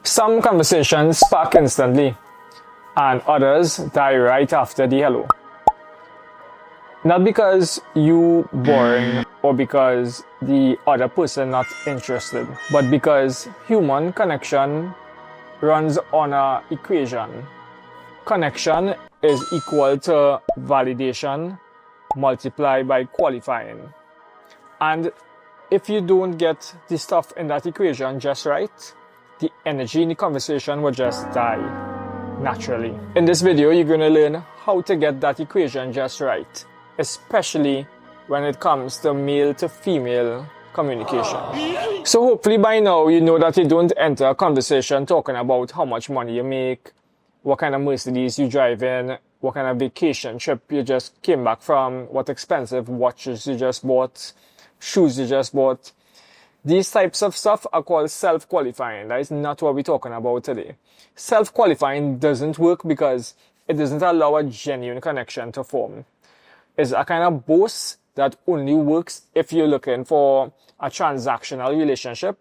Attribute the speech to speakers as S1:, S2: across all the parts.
S1: Some conversations spark instantly, and others die right after the hello. Not because you boring or because the other person not interested, but because human connection runs on a equation. Connection is equal to validation multiplied by qualifying. And if you don't get the stuff in that equation just right, the energy in the conversation will just die naturally. In this video, you're going to learn how to get that equation just right, especially when it comes to male to female communication. So hopefully by now you know that you don't enter a conversation talking about how much money you make, what kind of Mercedes you drive in, what kind of vacation trip you just came back from, what expensive watches you just bought, shoes you just bought. These types of stuff are called self-qualifying. That is not what we're talking about today. Self-qualifying doesn't work because it doesn't allow a genuine connection to form. It's a kind of boast that only works if you're looking for a transactional relationship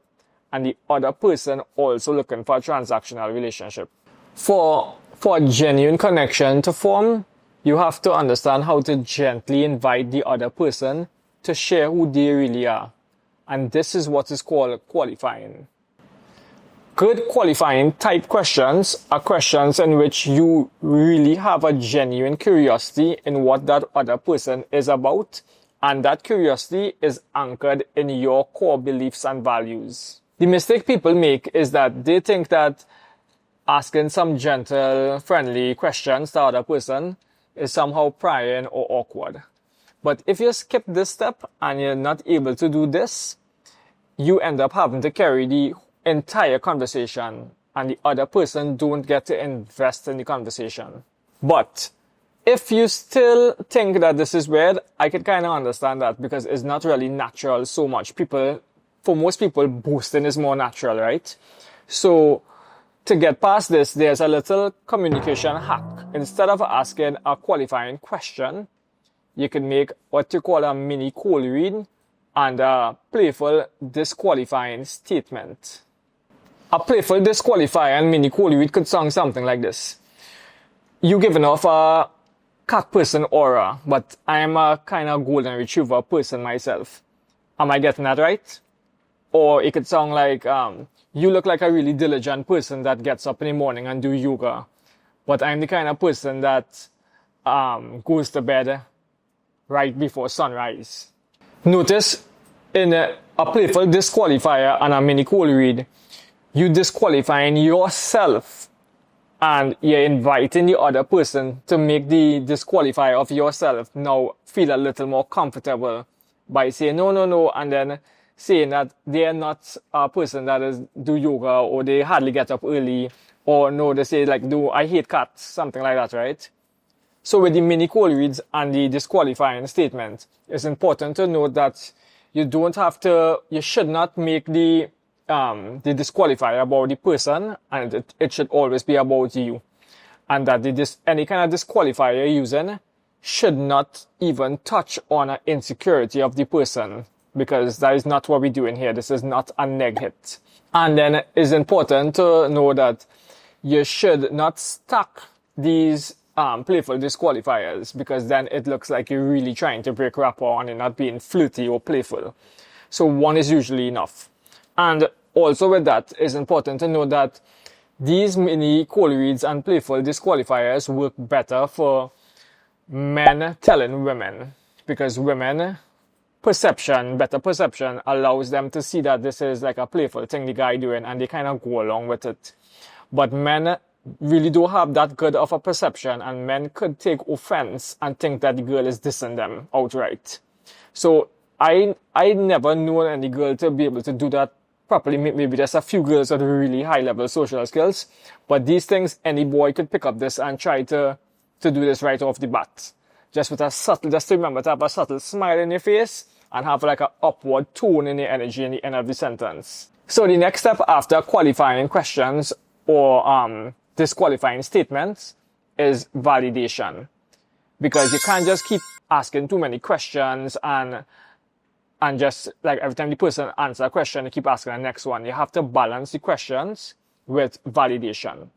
S1: and the other person also looking for a transactional relationship. For a genuine connection to form, you have to understand how to gently invite the other person to share who they really are. And this is what is called qualifying. Good qualifying type questions are questions in which you really have a genuine curiosity in what that other person is about, and that curiosity is anchored in your core beliefs and values. The mistake people make is that they think that asking some gentle, friendly questions to the other person is somehow prying or awkward. But if you skip this step and you're not able to do this, you end up having to carry the entire conversation and the other person don't get to invest in the conversation. But if you still think that this is weird, I could kind of understand that because it's not really natural so much. For most people, boasting is more natural, right? So to get past this, there's a little communication hack. Instead of asking a qualifying question, you can make what you call a mini cold read and a playful disqualifying statement. A playful disqualifying mini cold read could sound something like this. You giving off a cat person aura, but I am a kind of golden retriever person myself. Am I getting that right? Or it could sound like, you look like a really diligent person that gets up in the morning and do yoga, but I'm the kind of person that goes to bed right before sunrise. Notice in a playful disqualifier and a mini cold read, you disqualifying yourself and you're inviting the other person to make the disqualifier of yourself now feel a little more comfortable by saying no, and then saying that they're not a person that do yoga or they hardly get up early, or no, they say like, no, I hate cats, something like that, right? So with the mini cold reads and the disqualifying statement, it's important to note that you should not make the disqualifier about the person, and it should always be about you. And that any kind of disqualifier you're using should not even touch on an insecurity of the person, because that is not what we're doing here. This is not a neg hit. And then it's important to know that you should not stack these playful disqualifiers, because then it looks like you're really trying to break rapport and you're not being flirty or playful. So one is usually enough. And also with that, it's important to know that these mini cold reads and playful disqualifiers work better for men telling women, because women better perception allows them to see that this is like a playful thing the guy doing, and they kind of go along with it. But men really don't have that good of a perception, and men could take offense and think that the girl is dissing them outright. So I never known any girl to be able to do that properly. Maybe there's a few girls with really high level social skills, but these things, any boy could pick up this and try to do this right off the bat. Just remember to have a subtle smile in your face and have like an upward tone in the energy in the end of the sentence. So the next step after qualifying questions or disqualifying statements is validation. Because you can't just keep asking too many questions and just like every time the person answers a question, you keep asking the next one. You have to balance the questions with validation.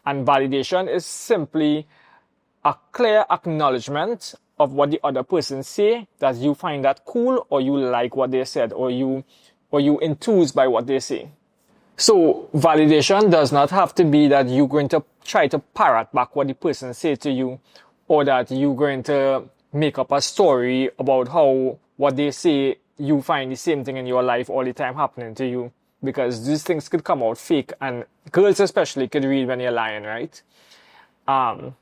S1: And validation is simply a clear acknowledgement of what the other person say, that you find that cool, or you like what they said, or you enthused by what they say. So validation does not have to be that you're going to try to parrot back what the person say to you, or that you're going to make up a story about how what they say you find the same thing in your life all the time happening to you, because these things could come out fake, and girls especially could read when you're lying, right? A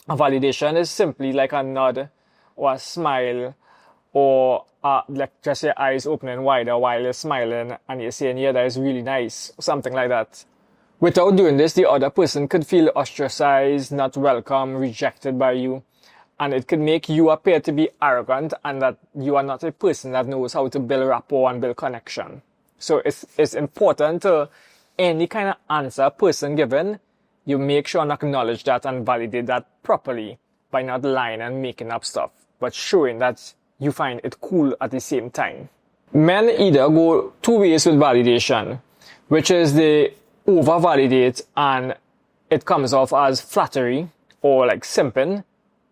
S1: validation is simply like a nod or a smile, or like just your eyes opening wider while you're smiling and you're saying, yeah, that is really nice, something like that. Without doing this, the other person could feel ostracized, not welcome, rejected by you, and it could make you appear to be arrogant and that you are not a person that knows how to build rapport and build connection. So it's important to any kind of answer a person given, you make sure and acknowledge that and validate that properly by not lying and making up stuff, but showing that you find it cool at the same time. Men either go two ways with validation, which is they over-validate and it comes off as flattery or like simping,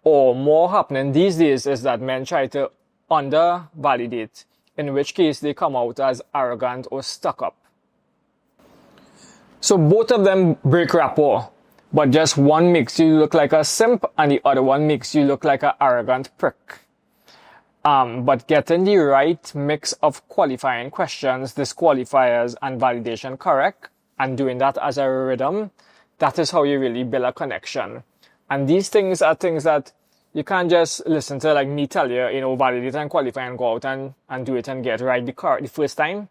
S1: or more happening these days is that men try to under-validate, in which case they come out as arrogant or stuck up. So both of them break rapport, but just one makes you look like a simp and the other one makes you look like an arrogant prick. But getting the right mix of qualifying questions, disqualifiers, and validation correct, and doing that as a rhythm, that is how you really build a connection. And these things are things that you can't just listen to like me tell you, validate and qualify and go out and do it and get right the first time.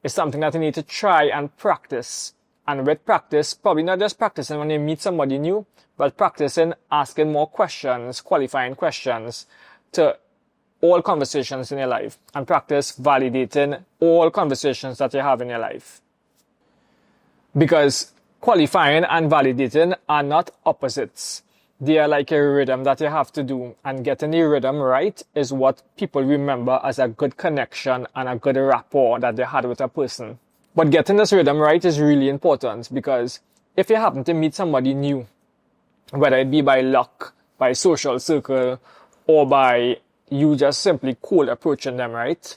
S1: It's something that you need to try and practice. And with practice, probably not just practicing when you meet somebody new, but practicing asking more questions, qualifying questions to all conversations in your life, and practice validating all conversations that you have in your life. Because qualifying and validating are not opposites. They are like a rhythm that you have to do, and getting the rhythm right is what people remember as a good connection and a good rapport that they had with a person. But getting this rhythm right is really important, because if you happen to meet somebody new, whether it be by luck, by social circle, or by you just simply cold approaching them, right?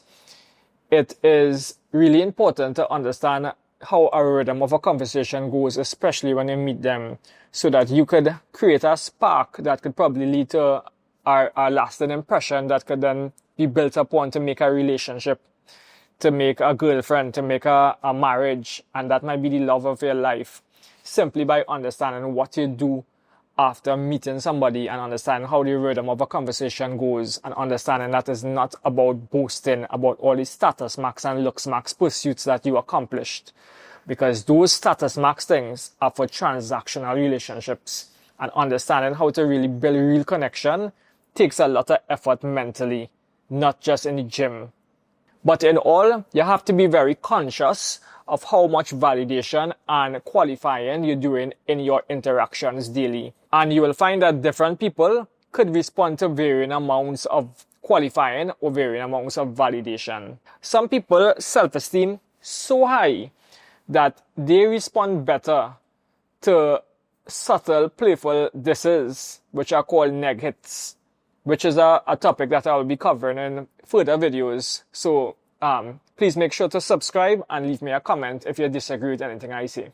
S1: It is really important to understand how a rhythm of a conversation goes, especially when you meet them, so that you could create a spark that could probably lead to a lasting impression that could then be built upon to make a relationship, to make a girlfriend, to make a marriage, and that might be the love of your life, simply by understanding what you do after meeting somebody and understanding how the rhythm of a conversation goes, and understanding that it's not about boasting about all the status marks and looks marks pursuits that you accomplished, because those status marks things are for transactional relationships, and understanding how to really build real connection takes a lot of effort mentally, not just in the gym. But in all, you have to be very conscious of how much validation and qualifying you're doing in your interactions daily. And you will find that different people could respond to varying amounts of qualifying or varying amounts of validation. Some people self-esteem so high that they respond better to subtle, playful disses, which are called neg hits, which is a topic that I will be covering in further videos. So please make sure to subscribe and leave me a comment if you disagree with anything I say.